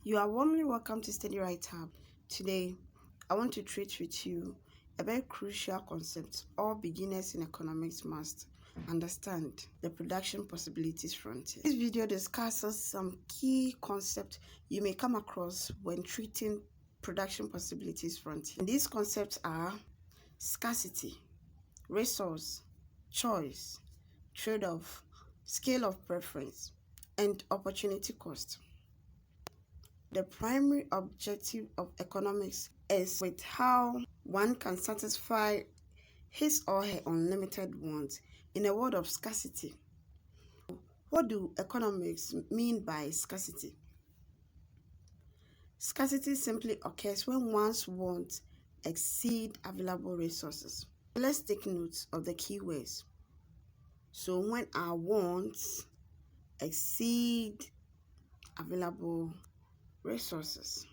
You are warmly welcome to Steady Right Hub. Today, I want to treat with you a very crucial concept all beginners in economics must understand: the production possibilities frontier. This video discusses some key concepts you may come across when treating production possibilities frontier. And these concepts are scarcity, resource, choice, trade-off, scale of preference, and opportunity cost. The primary objective of economics is with how one can satisfy his or her unlimited wants in a world of scarcity. What do economics mean by scarcity? Scarcity simply occurs when one's wants exceed available resources. Let's take note of the key words. So when our wants exceed available resources.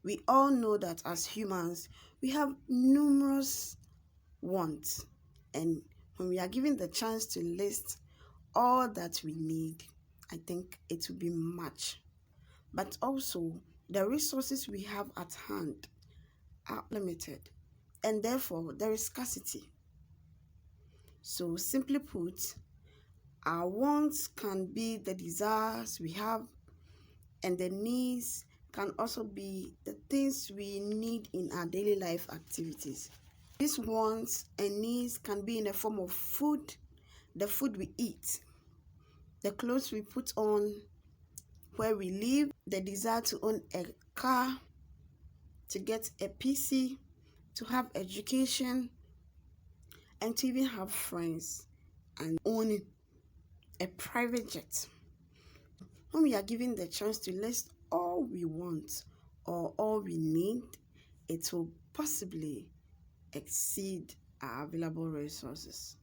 We all know that as humans, we have numerous wants, and when we are given the chance to list all that we need, I think it will be much. But also, the resources we have at hand are limited, and therefore there is scarcity. So simply put, our wants can be the desires we have, and the needs can also be the things we need in our daily life activities. These wants and needs can be in the form of food, the food we eat, the clothes we put on, where we live, the desire to own a car, to get a PC, to have education, and to even have friends, and own a private jet. When we are given the chance to list all we want or all we need, it will possibly exceed our available resources.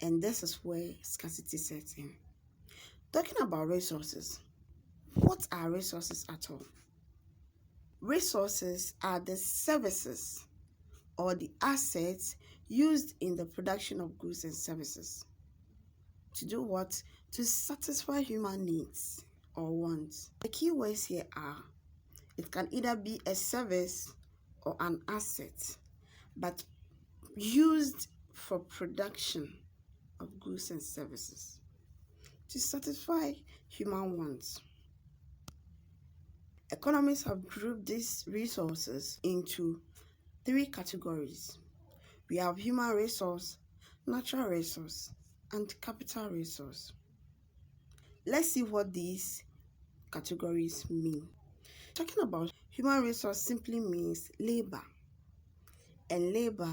And this is where scarcity sets in. Talking about resources, what are resources at all? Resources are the services or the assets used in the production of goods and services. To do what? To satisfy human needs or wants. The key words here are: it can either be a service or an asset, but used for production of goods and services to satisfy human wants. Economists have grouped these resources into three categories. We have human resource, natural resource, and capital resource. Let's see what these categories mean. Talking about human resource simply means labor, and labor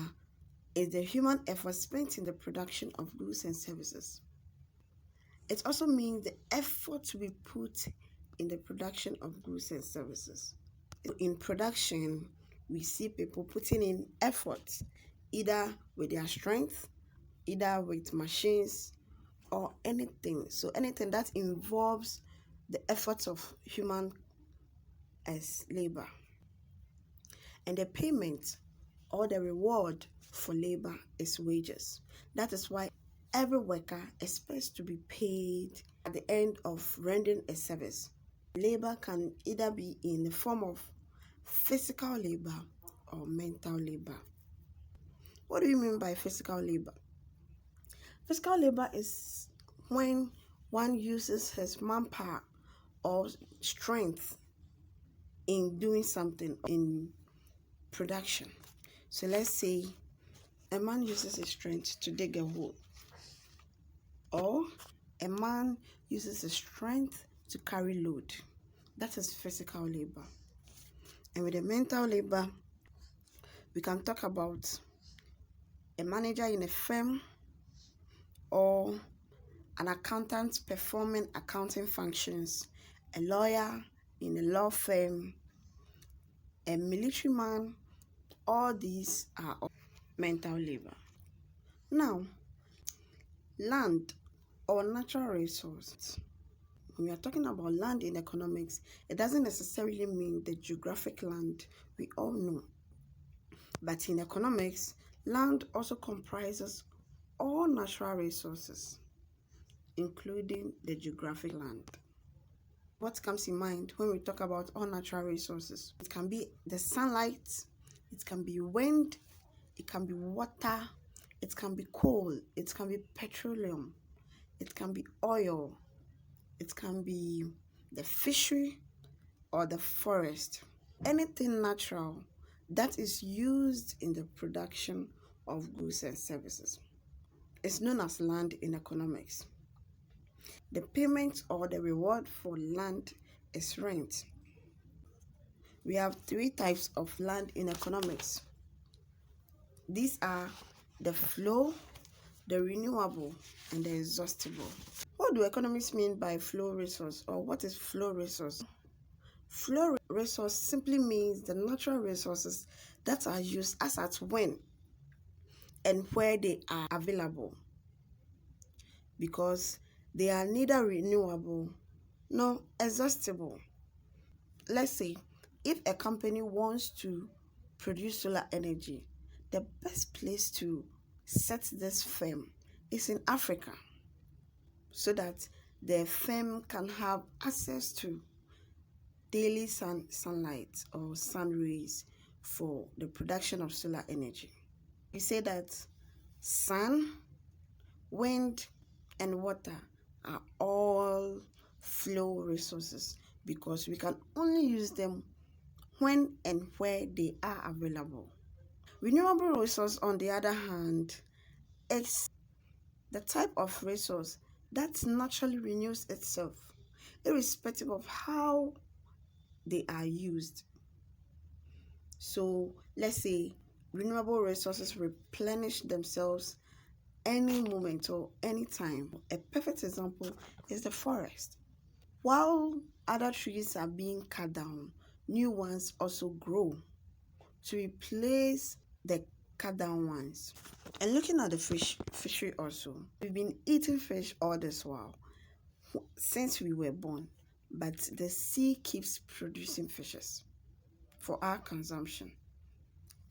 is the human effort spent in the production of goods and services. It also means the effort we put in the production of goods and services. In production, we see people putting in effort, either with their strength, either with machines, or anything. So anything that involves the efforts of human as labor. And the payment or the reward for labor is wages. That is why every worker expects to be paid at the end of rendering a service. Labor can either be in the form of physical labor or mental labor. What do you mean by physical labor? Physical labor is when one uses his manpower or strength in doing something in production. So let's say a man uses his strength to dig a hole, or a man uses his strength to carry load. That is physical labor. And with the mental labor, we can talk about a manager in a firm, or an accountant performing accounting functions, a lawyer in a law firm, a military man. All these are mental labor. Now, land or natural resource. When we are talking about land in economics, it doesn't necessarily mean the geographic land we all know. But in economics, land also comprises all natural resources, including the geographic land. what comes in mind when we talk about all natural resources? It can be the sunlight, it can be wind, it can be water, it can be coal, it can be petroleum, it can be oil, it can be the fishery or the forest. Anything natural that is used in the production of goods and services is known as land in economics. The payment or the reward for land is rent. We have three types of land in economics. These are the flow, the renewable, and the exhaustible. What do economists mean by flow resource, or what is flow resource? Flow resource simply means the natural resources that are used as at when and where they are available, because they are neither renewable nor exhaustible. Let's say if a company wants to produce solar energy, the best place to set this firm is in Africa, so that the firm can have access to daily sunlight or sun rays for the production of solar energy. We say that sun, wind, and water are all flow resources because we can only use them when and where they are available. Renewable resource, on the other hand, is the type of resource that naturally renews itself, irrespective of how they are used. So let's say renewable resources replenish themselves any moment or any time. A perfect example is the forest. While other trees are being cut down, new ones also grow to replace the cut down ones. And looking at the fishery also, we've been eating fish all this while since we were born, but the sea keeps producing fishes for our consumption.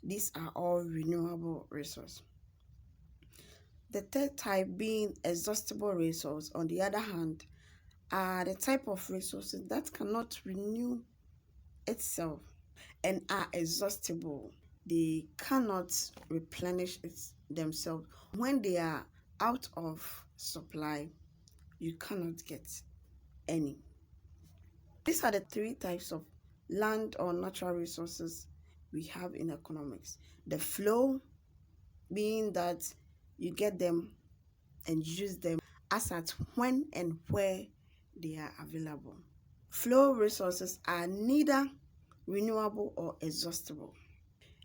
These are all renewable resources. The third type, being exhaustible resource, on the other hand, are the type of resources that cannot renew itself and are exhaustible. They cannot replenish themselves. When they are out of supply, you cannot get any. These are the three types of land or natural resources we have in economics. The flow, being that you get them and use them as at when and where they are available. Flow resources are neither renewable or exhaustible.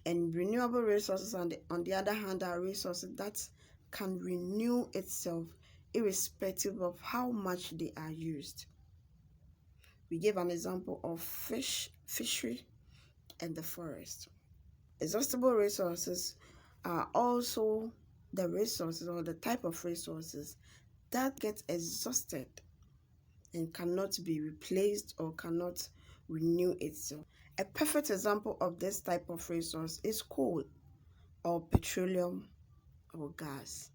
And renewable resources, on the other hand, are resources that can renew itself irrespective of how much they are used. We gave an example of fishery, and the forest. Exhaustible resources are also the resources or the type of resources that get exhausted and cannot be replaced or cannot renew itself. A perfect example of this type of resource is coal or petroleum or gas.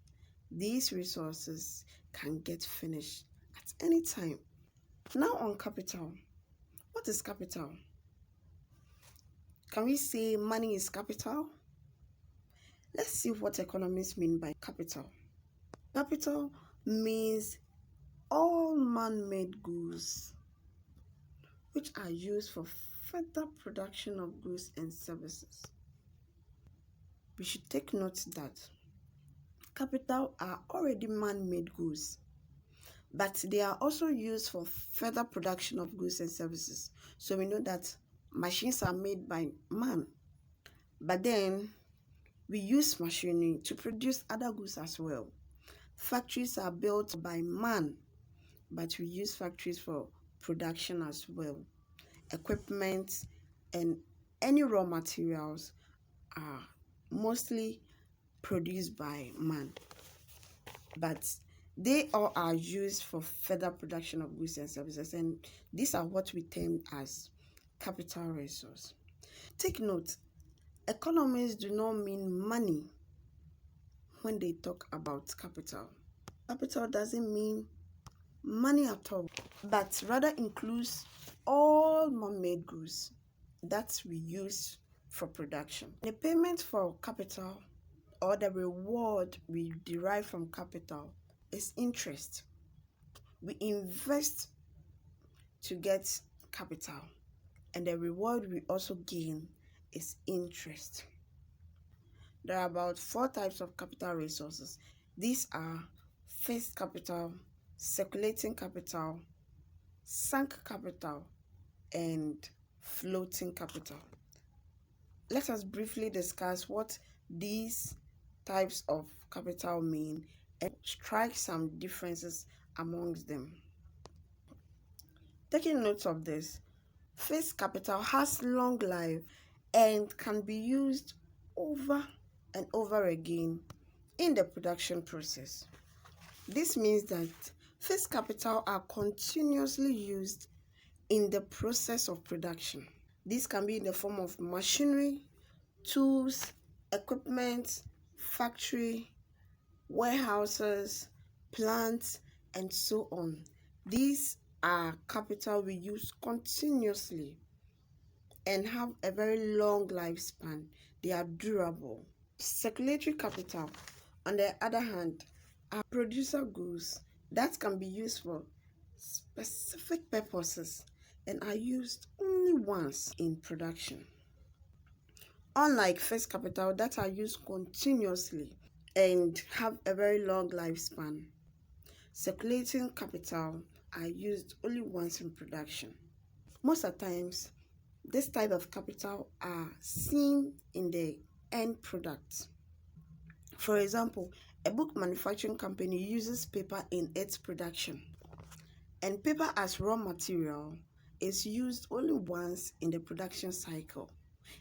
These resources can get finished at any time. Now on capital. What is capital? Can we say money is capital? Let's see what economists mean by capital. Capital means all man-made goods which are used for further production of goods and services. We should take note that capital are already man-made goods, but they are also used for further production of goods and services. So we know that machines are made by man, but then we use machinery to produce other goods as well. Factories are built by man, but we use factories for production as well. Equipment and any raw materials are mostly produced by man, but they all are used for further production of goods and services, and these are what we term as capital resource. Take note, economists do not mean money when they talk about capital. Capital doesn't mean money at all, but rather includes all man-made goods that we use for production. The payment for capital, or the reward we derive from capital, is interest. We invest to get capital, and the reward we also gain is interest. There are about 4 types of capital resources. These are fixed capital, circulating capital, sunk capital, and floating capital. Let us briefly discuss what these types of capital mean and strike some differences amongst them. Taking note of this, fixed capital has long life and can be used over and over again in the production process. This means that fixed capital are continuously used in the process of production. This can be in the form of machinery, tools, equipment, factory, warehouses, plants, and so on. These are capital we use continuously and have a very long lifespan. They are durable. Circulatory capital, on the other hand, are producer goods that can be used for specific purposes and are used only once in production. Unlike fixed capital that are used continuously and have a very long lifespan, circulating capital are used only once in production. Most of the times, this type of capital are seen in the end product. For example, a book manufacturing company uses paper in its production, and paper as raw material is used only once in the production cycle,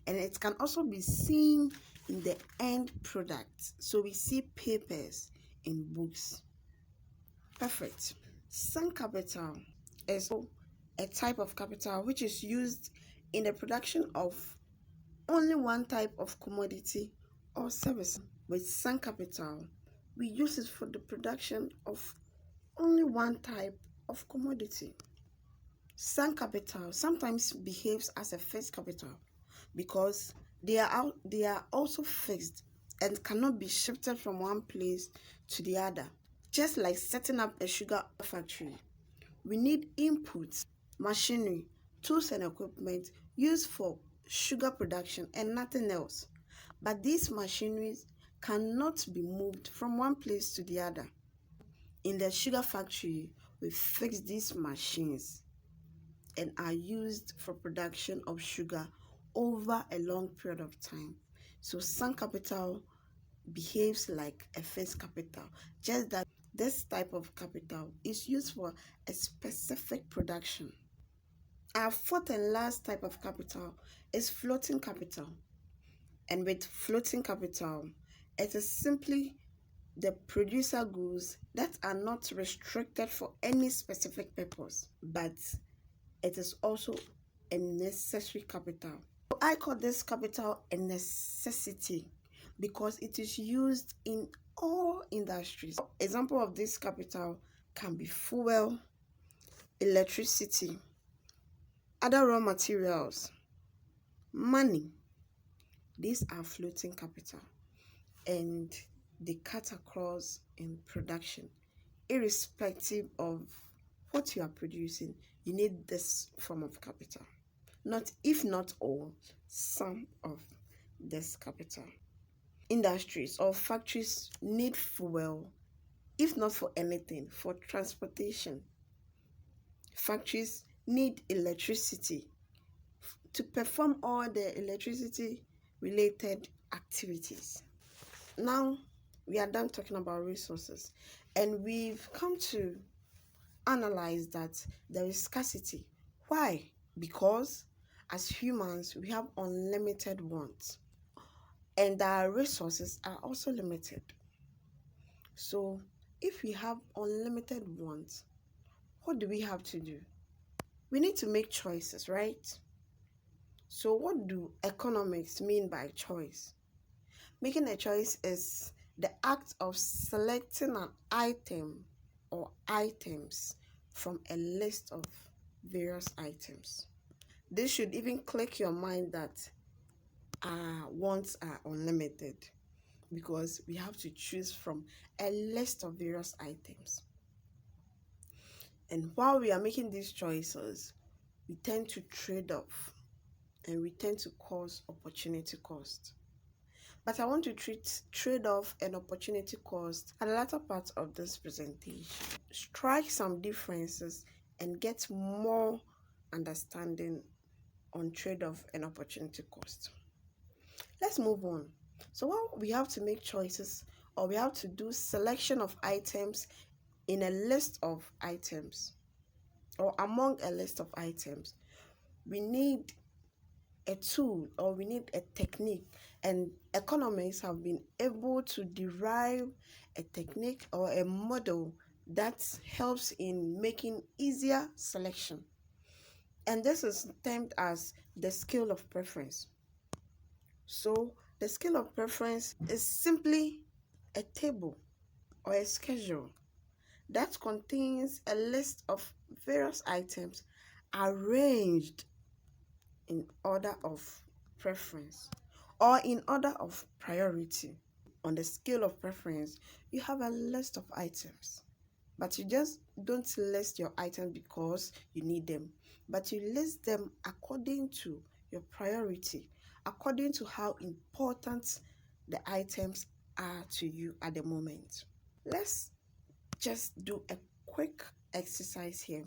and it can also be seen in the end product. So we see papers in books. Perfect. Sunk capital is a type of capital which is used in the production of only one type of commodity or service. With sunk capital, we use it for the production of only one type of commodity. Sunk capital sometimes behaves as a fixed capital because they are also fixed and cannot be shifted from one place to the other. Just like setting up a sugar factory, we need inputs, machinery, tools and equipment used for sugar production and nothing else. But these machineries cannot be moved from one place to the other. In the sugar factory, we fix these machines and are used for production of sugar over a long period of time. So sunk capital behaves like a fixed capital, just that this type of capital is used for a specific production. Our fourth and last type of capital is floating capital. And with floating capital, it is simply the producer goods that are not restricted for any specific purpose, but it is also a necessary capital. I call this capital a necessity because it is used in all industries. Example of this capital can be fuel, electricity, other raw materials, money. These are floating capital, and they cut across in production. Irrespective of what you are producing, you need this form of capital. If not all, some of this capital. Industries or factories need fuel, if not for anything, for transportation. Factories need electricity to perform all the electricity related activities. Now we are done talking about resources, and we've come to analyze that there is scarcity. Why? Because as humans, we have unlimited wants, and our resources are also limited. So if we have unlimited wants, what do we have to do? We need to make choices, right? So what do economics mean by choice? Making a choice is the act of selecting an item or items from a list of various items. This should even click your mind that our wants are unlimited, because we have to choose from a list of various items. And while we are making these choices, we tend to trade off and we tend to cause opportunity cost. But I want to treat trade-off and opportunity cost at the latter part of this presentation. Strike some differences and get more understanding on trade-off and opportunity cost. Let's move on. So while we have to make choices, or we have to do selection of items in a list of items, or among a list of items, we need a tool, or we need a technique, and economists have been able to derive a technique or a model that helps in making easier selection. And this is termed as the scale of preference. So the scale of preference is simply a table or a schedule that contains a list of various items arranged in order of preference or in order of priority. On the scale of preference, you have a list of items, but you just don't list your items because you need them, but you list them according to your priority, according to how important the items are to you at the moment. Let's just do a quick exercise here.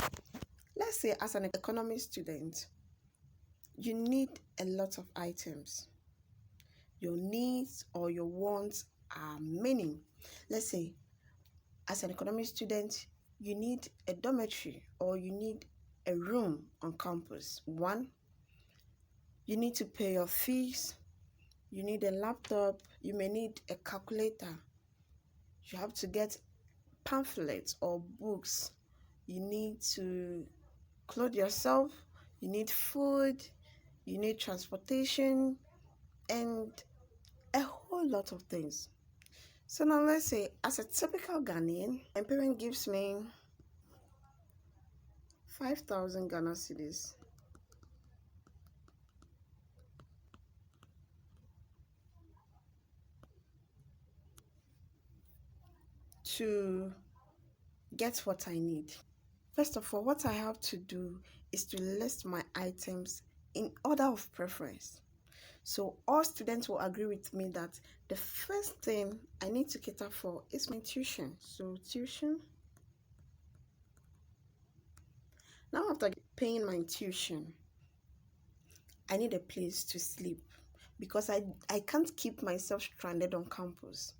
Let's say as an economics student, you need a lot of items. Your needs or your wants are many. Let's say as an economics student, you need a dormitory or you need a room on campus. One, you need to pay your fees. You need a laptop. You may need a calculator. You have to get pamphlets or books. You need to clothe yourself. You need food. You need transportation and a whole lot of things. So now let's say as a typical Ghanaian, my parent gives me 5,000 Ghana cedis to get what I need. First of all, what I have to do is to list my items in order of preference. So all students will agree with me that the first thing I need to cater for is my tuition. So tuition. Now after paying my tuition, I need a place to sleep because I can't keep myself stranded on campus.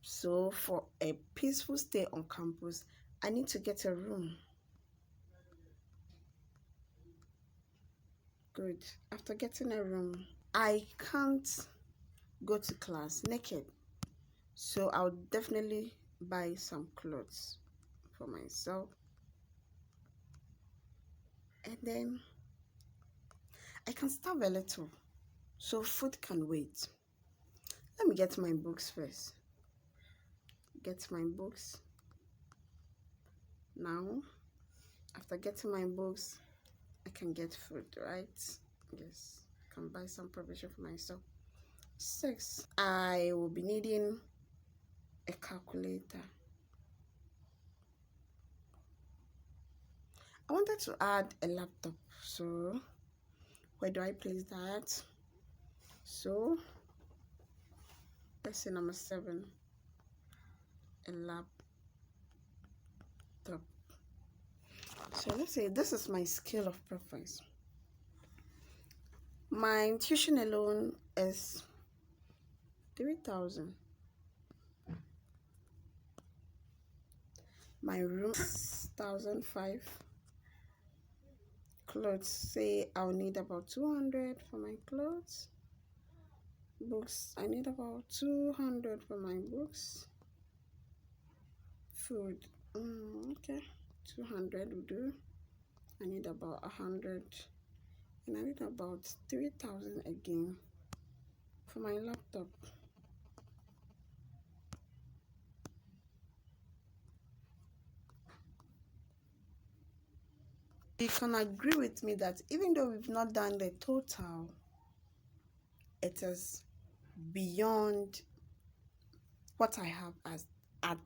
So for a peaceful stay on campus, I need to get a room. Good. After getting a room, I can't go to class naked. So I'll definitely buy some clothes for myself. And then I can starve a little. So food can wait. Let me get my books first. Get my books. Now, after getting my books, I can get food, right? Yes, I can buy some provision for myself. 6, I will be needing a calculator. I wanted to add a laptop, so where do I place that? So let's say number 7, a laptop. So let's say this is my scale of preference. My tuition alone is 3,000. My room is 1,005. Clothes, say I'll need about 200 for my clothes. Books, I need about 200 for my books. Food, okay, 200 will do. I need about 100, and I need about 3,000 again for my laptop. You can agree with me that even though we've not done the total, it is beyond what I have as at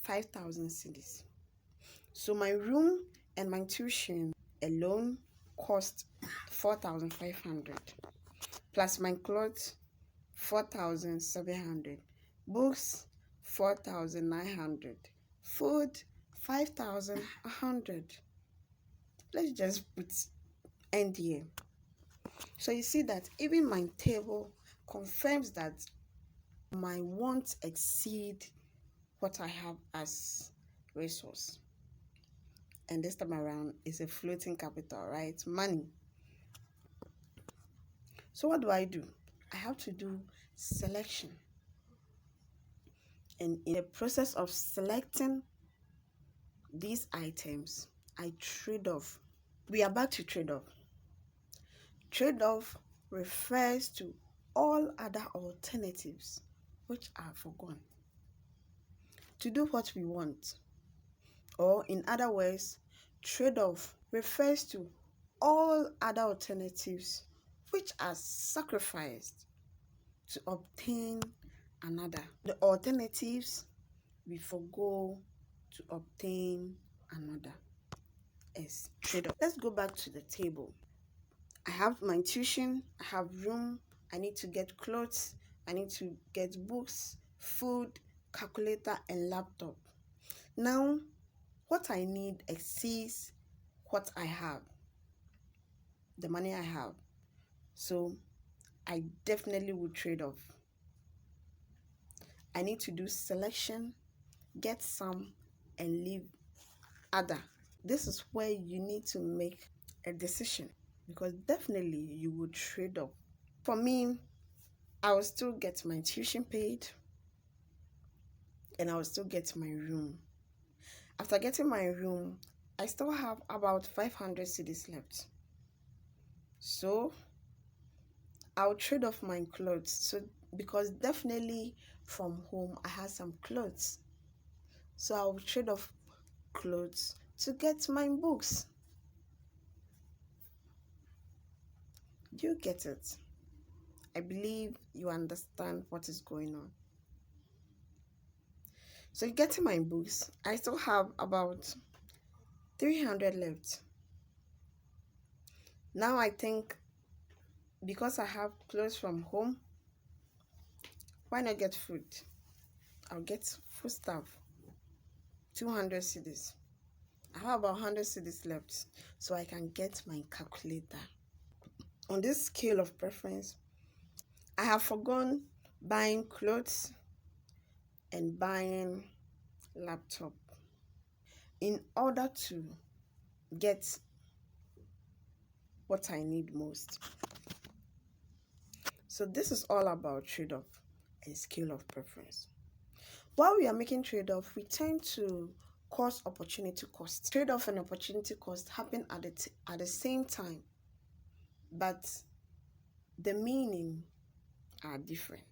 5,000 cedis. So my room and my tuition alone cost 4,500, plus my clothes 4,700, books 4,900, food 5,100. Let's just put end here. So you see that even my table confirms that my wants exceed what I have as resource. And this time around is a floating capital, right? Money. So what do? I have to do selection. And in the process of selecting these items, I trade off. We are back to trade off. Trade off refers to all other alternatives which are foregone to do what we want. Or in other words, trade-off refers to all other alternatives which are sacrificed to obtain another. The alternatives we forego to obtain another is trade-off. Let's go back to the table. I have my tuition, I have room, I need to get clothes, I need to get books, food, calculator, and laptop. Now, what I need exceeds what I have, the money I have. So I definitely would trade off. I need to do selection, get some, and leave other. This is where you need to make a decision, because definitely you would trade off. For me, I will still get my tuition paid, and I will still get my room. After getting my room, I still have about 500 cedis left. So I'll trade off my clothes. So because definitely from home I have some clothes. So I'll trade off clothes to get my books. Do you get it? I believe you understand what is going on. So getting my books, I still have about 300 left. Now I think because I have clothes from home, why not get food? I'll get food stuff. 200 cedis. I have about 100 cedis left, so I can get my calculator. On this scale of preference, I have forgone buying clothes and buying laptop in order to get what I need most. So this is all about trade-off and scale of preference. While we are making trade-off, we tend to cost opportunity cost. Trade-off and opportunity cost happen at the same time, but the meaning are different.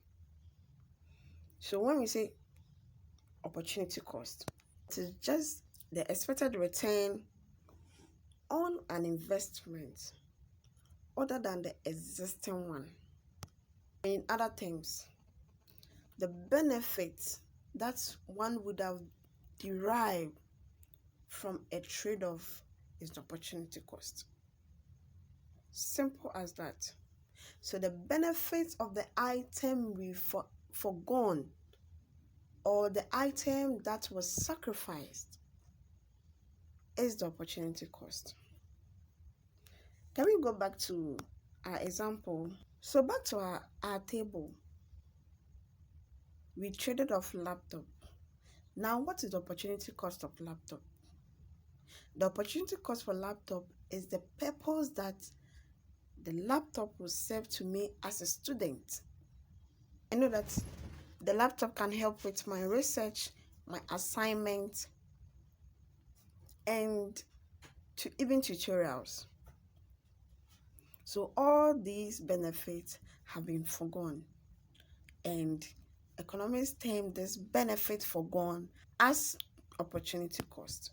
So when we say opportunity cost, it is just the expected return on an investment other than the existing one. In other terms, the benefits that one would have derived from a trade-off is the opportunity cost. Simple as that. So the benefits of the item we forgone, or the item that was sacrificed, is the opportunity cost. Can we go back to our example? So back to our table. We traded off laptop. Now, what is the opportunity cost of laptop? The opportunity cost for laptop is the purpose that the laptop will serve to me as a student. I know that the laptop can help with my research, my assignment, and even tutorials. So all these benefits have been forgone, and economists term this benefit forgone as opportunity cost.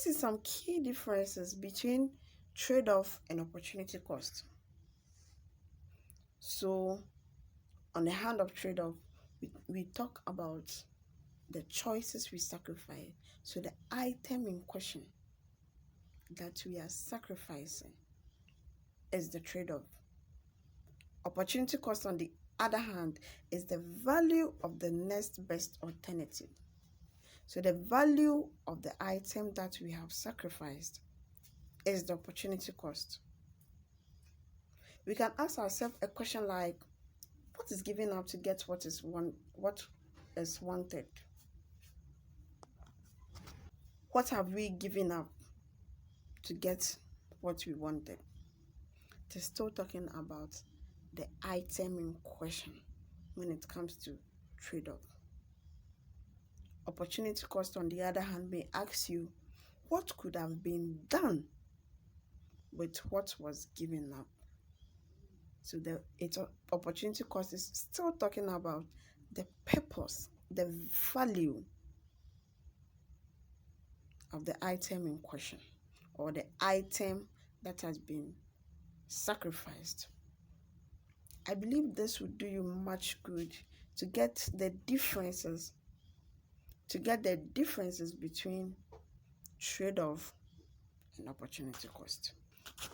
see some key differences between trade-off and opportunity cost. So, on the hand of trade-off, we talk about the choices we sacrifice. So, the item in question that we are sacrificing is the trade-off. Opportunity cost, on the other hand, is the value of the next best alternative. So the value of the item that we have sacrificed is the opportunity cost. We can ask ourselves a question like, what is given up to get what is wanted? What have we given up to get what we wanted? It is still talking about the item in question when it comes to trade-off. Opportunity cost, on the other hand, may ask you what could have been done with what was given up. So the opportunity cost is still talking about the purpose, the value of the item in question, or the item that has been sacrificed. I believe this would do you much good to get the differences between trade-off and opportunity cost.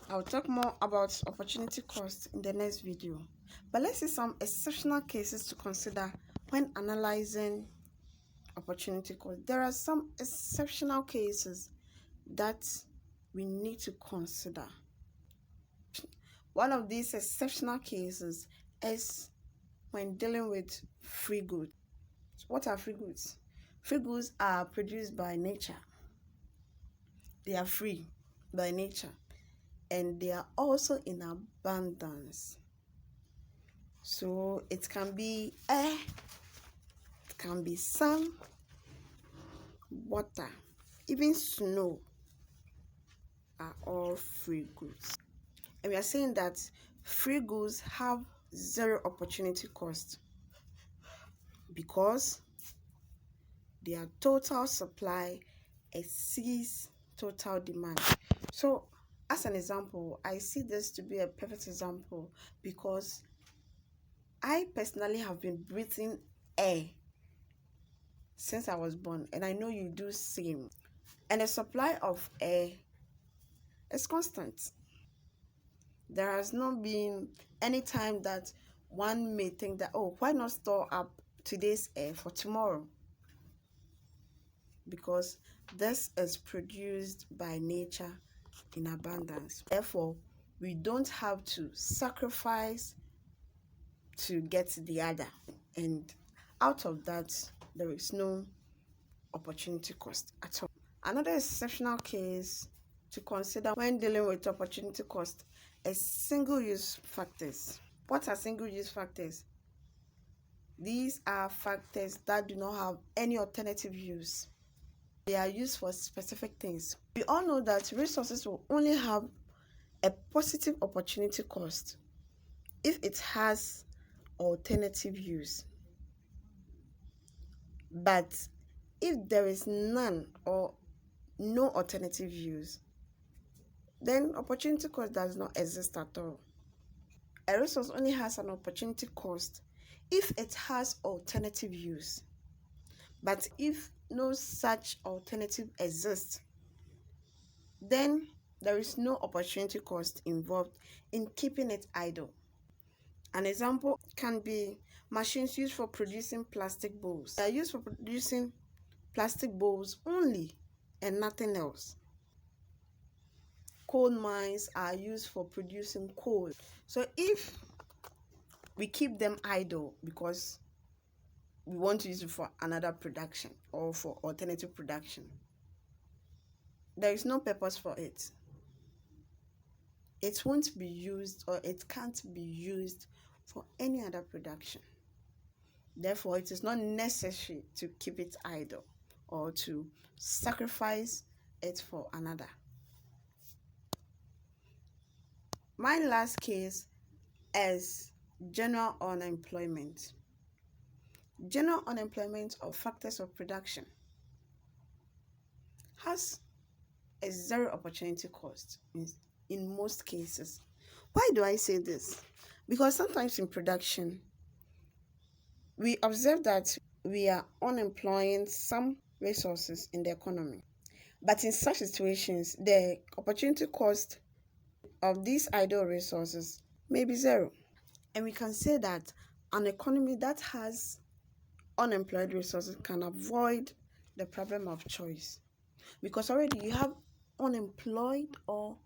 I'll talk more about opportunity cost in the next video, but let's see some exceptional cases to consider when analyzing opportunity cost. There are some exceptional cases that we need to consider. One of these exceptional cases is when dealing with free goods. What are free goods? Free goods are produced by nature. They are free by nature, and they are also in abundance. So it can be air, it can be sun, water, even snow are all free goods. And we are saying that free goods have zero opportunity cost because their total supply exceeds total demand. So as an example, I see this to be a perfect example because I personally have been breathing air since I was born, and I know you do same. And the supply of air is constant. There has not been any time that one may think that, oh, why not store up today's air for tomorrow? Because this is produced by nature in abundance. Therefore, we don't have to sacrifice to get the other. And out of that, there is no opportunity cost at all. Another exceptional case to consider when dealing with opportunity cost is single-use factors. What are single-use factors? These are factors that do not have any alternative use. They are used for specific things. We all know that resources will only have a positive opportunity cost if it has alternative use. But if there is none or no alternative use, then opportunity cost does not exist at all. A resource only has an opportunity cost if it has alternative use. But if no such alternative exists, then there is no opportunity cost involved in keeping it idle. An example can be machines used for producing plastic bowls. They are used for producing plastic bowls only and nothing else. Coal mines are used for producing coal. So if we keep them idle because we want to use it for another production or for alternative production, there is no purpose for it. It won't be used, or it can't be used for any other production. Therefore, it is not necessary to keep it idle or to sacrifice it for another. My last case is general unemployment. General unemployment or factors of production has a zero opportunity cost in most cases. Why do I say this? Because sometimes in production, we observe that we are unemploying some resources in the economy. But in such situations, the opportunity cost of these idle resources may be zero. And we can say that an economy that has unemployed resources can avoid the problem of choice, because already you have unemployed or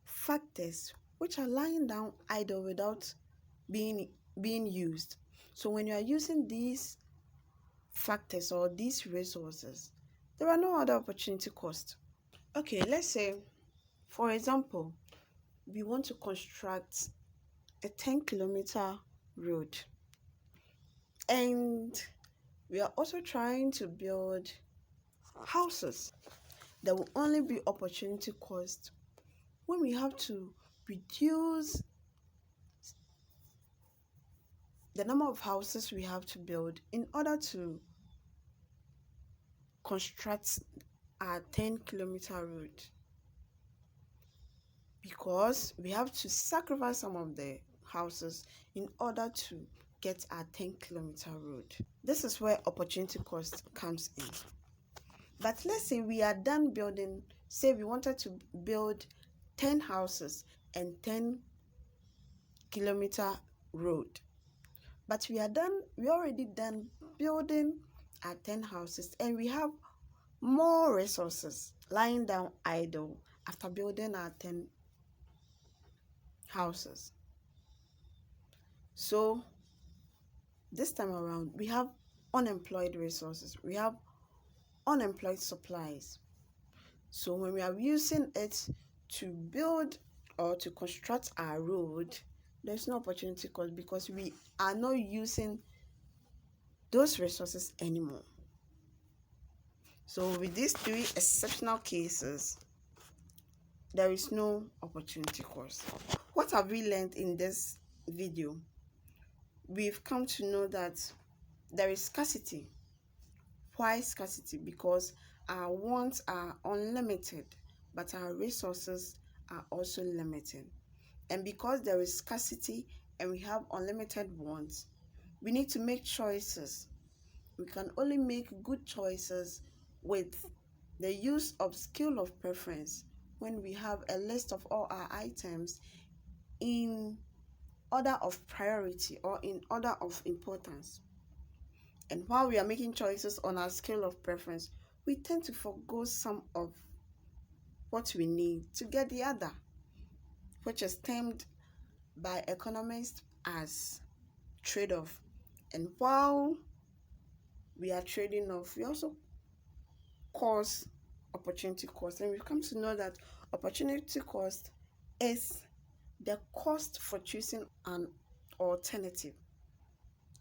factors which are lying down idle without being being used. So when you are using these factors or these resources, there are no other opportunity cost. Okay, let's say, for example, we want to construct a 10-kilometer road, and we are also trying to build houses. There will only be opportunity cost when we have to reduce the number of houses we have to build in order to construct our 10-kilometer road, because we have to sacrifice some of the houses in order to get our 10-kilometer road. This is where opportunity cost comes in. But let's say we are done building, say we wanted to build 10 houses and 10-kilometer road. But we already done building our 10 houses, and we have more resources lying down idle after building our 10 houses. So this time around, we have unemployed resources, we have unemployed supplies. So when we are using it to build or to construct our road, there's no opportunity cost because we are not using those resources anymore. So with these three exceptional cases, there is no opportunity cost. What have we learned in this video? We've come to know that there is scarcity. Why scarcity? Because our wants are unlimited, but our resources are also limited. And because there is scarcity and we have unlimited wants, we need to make choices. We can only make good choices with the use of scale of preference when we have a list of all our items in order of priority or in order of importance. And while we are making choices on our scale of preference, we tend to forgo some of what we need to get the other, which is termed by economists as trade-off. And while we are trading off, we also cause opportunity cost. And we've come to know that opportunity cost is the cost for choosing an alternative,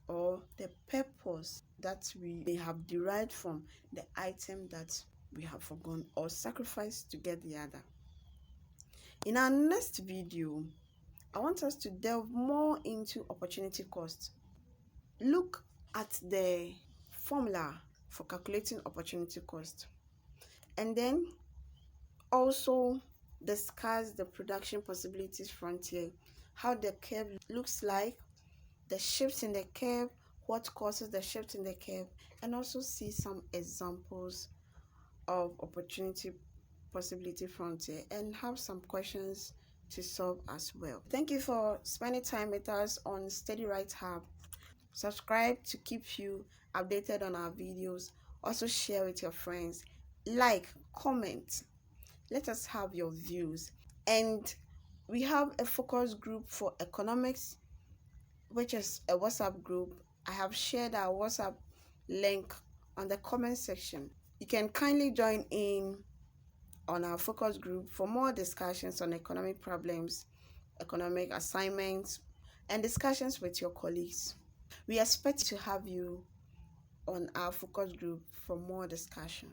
or the purpose that we may have derived from the item that we have forgone or sacrificed to get the other. In our next video, I want us to delve more into opportunity cost. Look at the formula for calculating opportunity cost, and then also discuss the production possibilities frontier, how the curve looks like, the shifts in the curve, what causes the shift in the curve, and also see some examples of opportunity possibility frontier and have some questions to solve as well. Thank you for spending time with us on Steady Right Hub. Subscribe to keep you updated on our videos. Also share with your friends. Like, comment. Let us have your views. And we have a focus group for economics, which is a WhatsApp group. I have shared our WhatsApp link on the comment section. You can kindly join in on our focus group for more discussions on economic problems, economic assignments, and discussions with your colleagues. We expect to have you on our focus group for more discussions.